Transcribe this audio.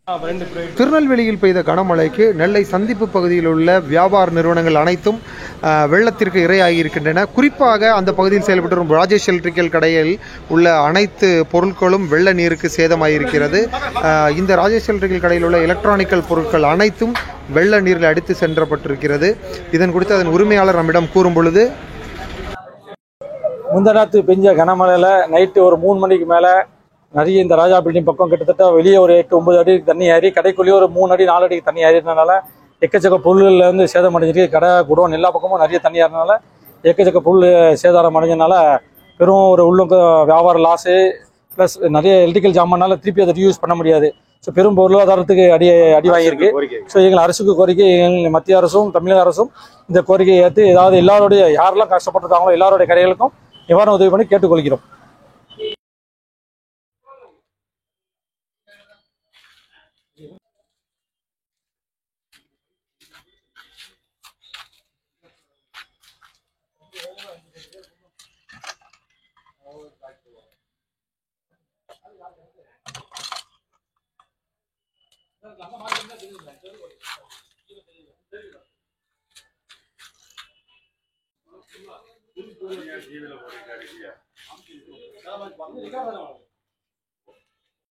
திருநெல்வேலியில் பெய்த கனமழைக்கு நெல்லை சந்திப்பு பகுதியில் உள்ள வியாபார நிறுவனங்கள் அனைத்தும் வெள்ளத்திற்கு இரையாகி இருக்கின்றன. குறிப்பாக அந்த பகுதியில் செயல்பட்டு வரும் ராஜேஷ் எலக்ட்ரிக்கல் கடையில் உள்ள அனைத்து பொருட்களும் வெள்ள நீருக்கு சேதமாயிருக்கிறது. இந்த ராஜேஷ் எலக்ட்ரிக்கல் கடையில் உள்ள எலக்ட்ரானிக்கல் பொருட்கள் அனைத்தும் வெள்ள நீரில் அடித்து சென்றப்பட்டிருக்கிறது. இதன் குறித்து அதன் உரிமையாளர் நம்மிடம் கூறும் பொழுது, முந்தநாத்து பெஞ்ச கனமழையில் நைட்டு ஒரு 3 மணிக்கு மேலே நிறைய இந்த ராஜா பில்டிங் பக்கம் கிட்டத்தட்ட வெளியே ஒரு 8-9 அடி தண்ணி ஏறி, கடைக்குள்ளேயே ஒரு 3 அடி 4 அடிக்கு தண்ணி ஏறினால எக்கச்சக்க பொருள்களில் வந்து சேதம் அடைஞ்சிருக்கு. கடை குடோன் எல்லா பக்கமும் நிறைய தண்ணி ஏறினால எக்கச்சக்க பொருள் சேதாரம் அடைஞ்சனால பெரும் ஒரு உள்ளுக்கு வியாபார லாஸு ப்ளஸ் நிறைய எலக்ட்ரிக்கல் ஜாமானால திருப்பி அதை யூஸ் பண்ண முடியாது. ஸோ பெரும் பொருளாதாரத்துக்கு அடி வாங்கியிருக்கு. ஸோ எங்கள் அரசுக்கு கோரிக்கை, எங்கள் மத்திய அரசும் தமிழக அரசும் இந்த கோரிக்கையை ஏற்று ஏதாவது எல்லாருடைய யாரெல்லாம் கஷ்டப்பட்டுருக்காங்களோ எல்லாருடைய கடைகளுக்கும் நிவாரண உதவி பண்ணி கேட்டுக்கொள்கிறோம். जीवन